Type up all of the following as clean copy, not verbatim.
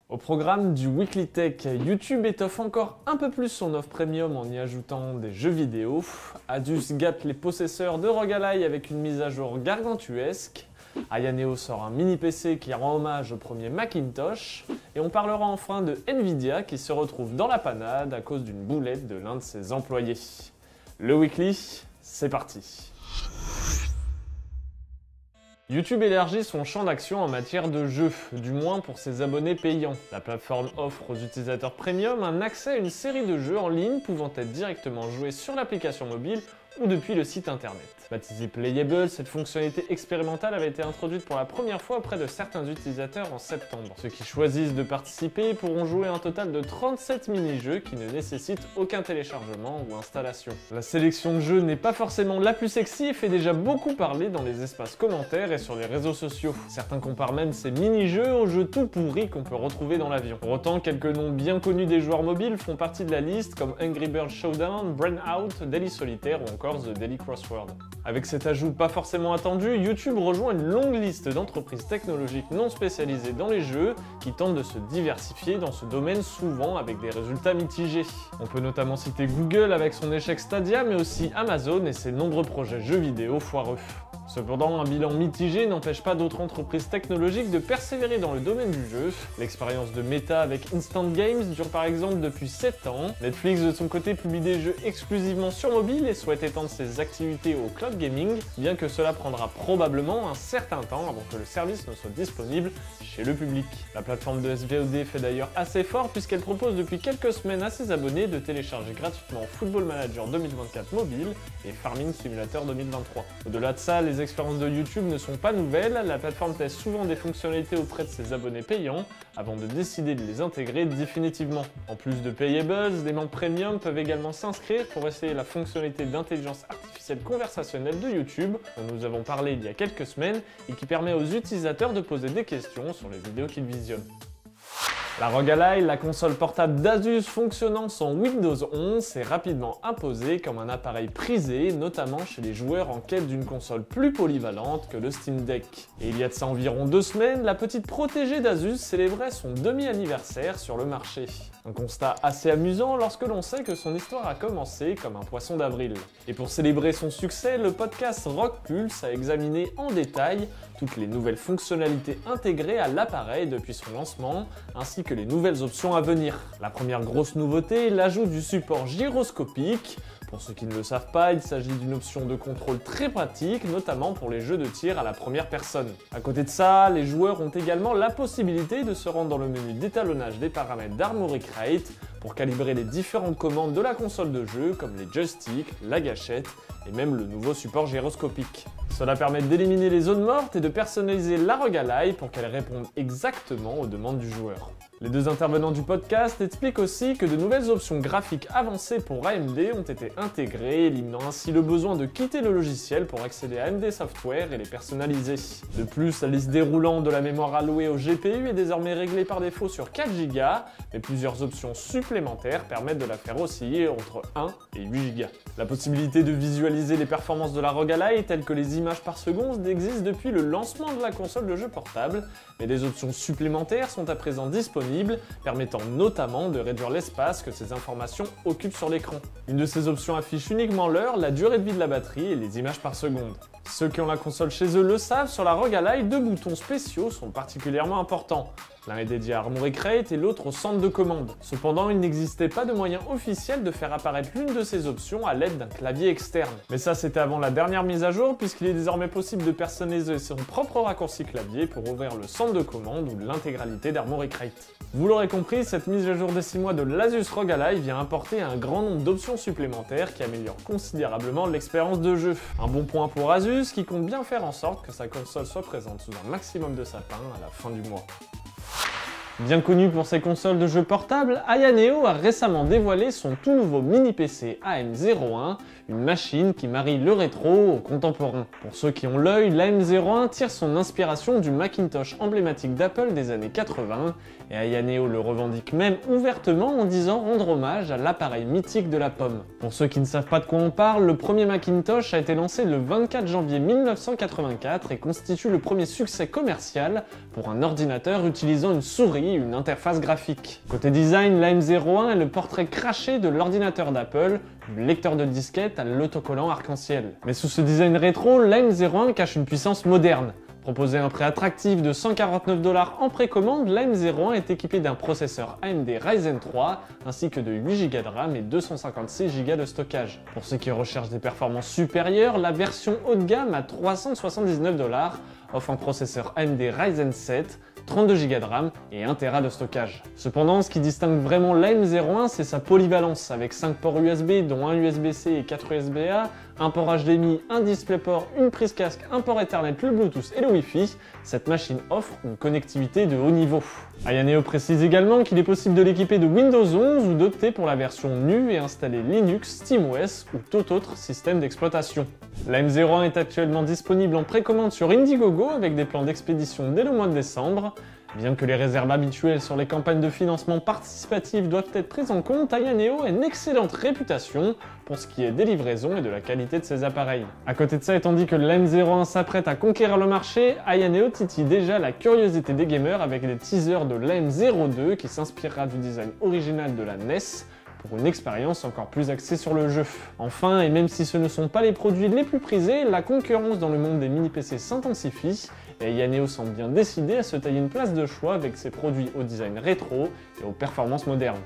Au programme du Weekly Tech, YouTube étoffe encore un peu plus son offre premium en y ajoutant des jeux vidéo. Asus gâte les possesseurs de ROG Ally avec une mise à jour gargantuesque. Aya Neo sort un mini PC qui rend hommage au premier Macintosh. Et on parlera enfin de Nvidia qui se retrouve dans la panade à cause d'une boulette de l'un de ses employés. Le Weekly, c'est parti. YouTube élargit son champ d'action en matière de jeux, du moins pour ses abonnés payants. La plateforme offre aux utilisateurs premium un accès à une série de jeux en ligne pouvant être directement joués sur l'application mobile ou depuis le site internet. Baptisée Playable, cette fonctionnalité expérimentale avait été introduite pour la première fois auprès de certains utilisateurs en septembre. Ceux qui choisissent de participer pourront jouer un total de 37 mini-jeux qui ne nécessitent aucun téléchargement ou installation. La sélection de jeux n'est pas forcément la plus sexy et fait déjà beaucoup parler dans les espaces commentaires et sur les réseaux sociaux. Certains comparent même ces mini-jeux aux jeux tout pourris qu'on peut retrouver dans l'avion. Pour autant, quelques noms bien connus des joueurs mobiles font partie de la liste comme Angry Birds Showdown, Brain Out, Daily Solitaire ou encore The Daily Crossword. Avec cet ajout pas forcément attendu, YouTube rejoint une longue liste d'entreprises technologiques non spécialisées dans les jeux qui tentent de se diversifier dans ce domaine souvent avec des résultats mitigés. On peut notamment citer Google avec son échec Stadia mais aussi Amazon et ses nombreux projets jeux vidéo foireux. Cependant, un bilan mitigé n'empêche pas d'autres entreprises technologiques de persévérer dans le domaine du jeu. L'expérience de Meta avec Instant Games dure par exemple depuis 7 ans. Netflix de son côté publie des jeux exclusivement sur mobile et souhaite étendre ses activités au cloud gaming, bien que cela prendra probablement un certain temps avant que le service ne soit disponible chez le public. La plateforme de SVOD fait d'ailleurs assez fort puisqu'elle propose depuis quelques semaines à ses abonnés de télécharger gratuitement Football Manager 2024 mobile et Farming Simulator 2023. Au-delà de ça, les expériences de YouTube ne sont pas nouvelles, la plateforme teste souvent des fonctionnalités auprès de ses abonnés payants avant de décider de les intégrer définitivement. En plus de Payables, des membres premium peuvent également s'inscrire pour essayer la fonctionnalité d'intelligence artificielle conversationnelle de YouTube dont nous avons parlé il y a quelques semaines et qui permet aux utilisateurs de poser des questions sur les vidéos qu'ils visionnent. La ROG Ally, la console portable d'Asus fonctionnant sans Windows 11, s'est rapidement imposée comme un appareil prisé, notamment chez les joueurs en quête d'une console plus polyvalente que le Steam Deck. Et il y a de ça environ 2 semaines, la petite protégée d'Asus célébrait son demi-anniversaire sur le marché. Un constat assez amusant lorsque l'on sait que son histoire a commencé comme un poisson d'avril. Et pour célébrer son succès, le podcast Rock Pulse a examiné en détail toutes les nouvelles fonctionnalités intégrées à l'appareil depuis son lancement, ainsi que les nouvelles options à venir. La première grosse nouveauté est l'ajout du support gyroscopique. Pour ceux qui ne le savent pas, il s'agit d'une option de contrôle très pratique, notamment pour les jeux de tir à la première personne. À côté de ça, les joueurs ont également la possibilité de se rendre dans le menu d'étalonnage des paramètres d'Armoury Crate pour calibrer les différentes commandes de la console de jeu, comme les joysticks, la gâchette et même le nouveau support gyroscopique. Cela permet d'éliminer les zones mortes et de personnaliser la ROG Ally pour qu'elle réponde exactement aux demandes du joueur. Les deux intervenants du podcast expliquent aussi que de nouvelles options graphiques avancées pour AMD ont été intégrées, éliminant ainsi le besoin de quitter le logiciel pour accéder à AMD Software et les personnaliser. De plus, la liste déroulante de la mémoire allouée au GPU est désormais réglée par défaut sur 4 Go, mais plusieurs options supplémentaires permettent de la faire osciller entre 1 et 8 Go. La possibilité de visualiser les performances de la ROG Ally, telles que les images par seconde, existe depuis le lancement de la console de jeu portable, mais des options supplémentaires sont à présent disponibles, permettant notamment de réduire l'espace que ces informations occupent sur l'écran. Une de ces options affiche uniquement l'heure, la durée de vie de la batterie et les images par seconde. Ceux qui ont la console chez eux le savent, sur la ROG Ally, 2 boutons spéciaux sont particulièrement importants. L'un est dédié à Armoury Crate et l'autre au centre de commande. Cependant, il n'existait pas de moyen officiel de faire apparaître l'une de ces options à l'aide d'un clavier externe. Mais ça, c'était avant la dernière mise à jour, puisqu'il est désormais possible de personnaliser son propre raccourci clavier pour ouvrir le centre de commande ou l'intégralité d'Armoury Crate. Vous l'aurez compris, cette mise à jour des 6 mois de l'Asus ROG Ally vient apporter un grand nombre d'options supplémentaires qui améliorent considérablement l'expérience de jeu. Un bon point pour Asus qui compte bien faire en sorte que sa console soit présente sous un maximum de sapins à la fin du mois. Bien connu pour ses consoles de jeux portables, Aya Neo a récemment dévoilé son tout nouveau mini PC AM01, une machine qui marie le rétro au contemporain. Pour ceux qui ont l'œil, l'AM01 tire son inspiration du Macintosh emblématique d'Apple des années 80, et Aya Neo le revendique même ouvertement en disant rendre hommage à l'appareil mythique de la pomme. Pour ceux qui ne savent pas de quoi on parle, le premier Macintosh a été lancé le 24 janvier 1984 et constitue le premier succès commercial pour un ordinateur utilisant une souris souris, une interface graphique. Côté design, la M01 est le portrait craché de l'ordinateur d'Apple, du lecteur de disquette à l'autocollant arc-en-ciel. Mais sous ce design rétro, la M01 cache une puissance moderne. Proposé à un prix attractif de 149 $ en précommande, la M01 est équipée d'un processeur AMD Ryzen 3 ainsi que de 8 Go de RAM et 256 Go de stockage. Pour ceux qui recherchent des performances supérieures, la version haut de gamme à 379 $ offre un processeur AMD Ryzen 7, 32 Go de RAM et 1 Tera de stockage. Cependant, ce qui distingue vraiment la M01, c'est sa polyvalence, avec 5 ports USB dont un USB-C et 4 USB-A, un port HDMI, un DisplayPort, une prise casque, un port Ethernet, le Bluetooth et le Wi-Fi. Cette machine offre une connectivité de haut niveau. Aya Neo précise également qu'il est possible de l'équiper de Windows 11 ou d'opter pour la version nue et installer Linux, SteamOS ou tout autre système d'exploitation. La M01 est actuellement disponible en précommande sur Indiegogo avec des plans d'expédition dès le mois de décembre. Bien que les réserves habituelles sur les campagnes de financement participatif doivent être prises en compte, Aya Neo a une excellente réputation pour ce qui est des livraisons et de la qualité de ses appareils. À côté de ça, et tandis que la M01 s'apprête à conquérir le marché, Aya Neo titille déjà la curiosité des gamers avec des teasers de la M02 qui s'inspirera du design original de la NES pour une expérience encore plus axée sur le jeu. Enfin, et même si ce ne sont pas les produits les plus prisés, la concurrence dans le monde des mini-PC s'intensifie et Aya Neo semble bien décidé à se tailler une place de choix avec ses produits au design rétro et aux performances modernes.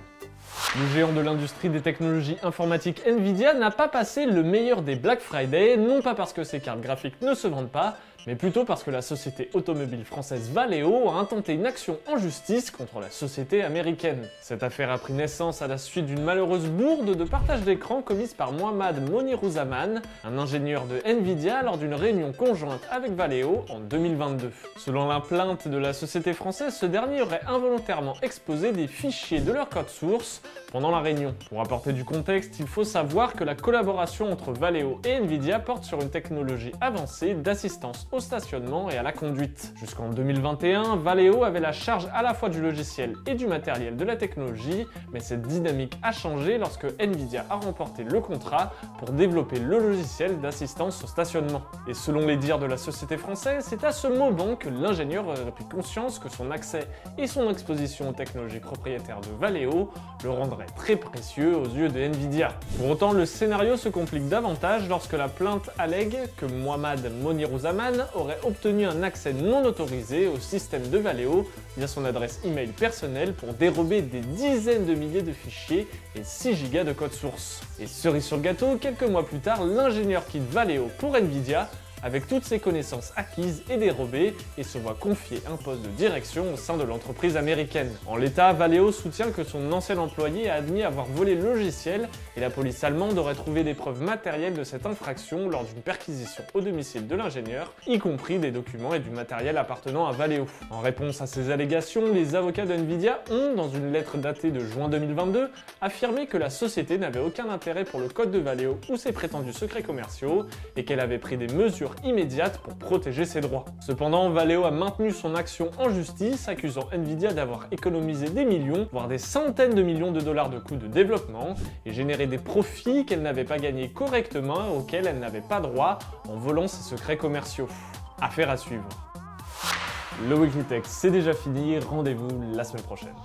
Le géant de l'industrie des technologies informatiques Nvidia n'a pas passé le meilleur des Black Friday, non pas parce que ses cartes graphiques ne se vendent pas, mais plutôt parce que la société automobile française Valeo a intenté une action en justice contre la société américaine. Cette affaire a pris naissance à la suite d'une malheureuse bourde de partage d'écran commise par Mohammad Monirouzaman, un ingénieur de Nvidia lors d'une réunion conjointe avec Valeo en 2022. Selon la plainte de la société française, ce dernier aurait involontairement exposé des fichiers de leur code source pendant la réunion. Pour apporter du contexte, il faut savoir que la collaboration entre Valeo et Nvidia porte sur une technologie avancée d'assistance au stationnement et à la conduite. Jusqu'en 2021, Valeo avait la charge à la fois du logiciel et du matériel de la technologie, mais cette dynamique a changé lorsque Nvidia a remporté le contrat pour développer le logiciel d'assistance au stationnement. Et selon les dires de la société française, c'est à ce moment que l'ingénieur aurait pris conscience que son accès et son exposition aux technologies propriétaires de Valeo le rendraient très précieux aux yeux de Nvidia. Pour autant, le scénario se complique davantage lorsque la plainte allègue que Mohammad Monirouzaman aurait obtenu un accès non autorisé au système de Valeo via son adresse email personnelle pour dérober des dizaines de milliers de fichiers et 6 Go de code source. Et cerise sur le gâteau, quelques mois plus tard, l'ingénieur quitte Valeo pour Nvidia avec toutes ses connaissances acquises et dérobées et se voit confier un poste de direction au sein de l'entreprise américaine. En l'état, Valeo soutient que son ancien employé a admis avoir volé le logiciel et la police allemande aurait trouvé des preuves matérielles de cette infraction lors d'une perquisition au domicile de l'ingénieur, y compris des documents et du matériel appartenant à Valeo. En réponse à ces allégations, les avocats de Nvidia ont, dans une lettre datée de juin 2022, affirmé que la société n'avait aucun intérêt pour le code de Valeo ou ses prétendus secrets commerciaux et qu'elle avait pris des mesures immédiate pour protéger ses droits. Cependant, Valeo a maintenu son action en justice, accusant Nvidia d'avoir économisé des millions, voire des centaines de millions de dollars de coûts de développement et généré des profits qu'elle n'avait pas gagnés correctement et auxquels elle n'avait pas droit en volant ses secrets commerciaux. Affaire à suivre. Le Weekly Tech, c'est déjà fini, rendez-vous la semaine prochaine.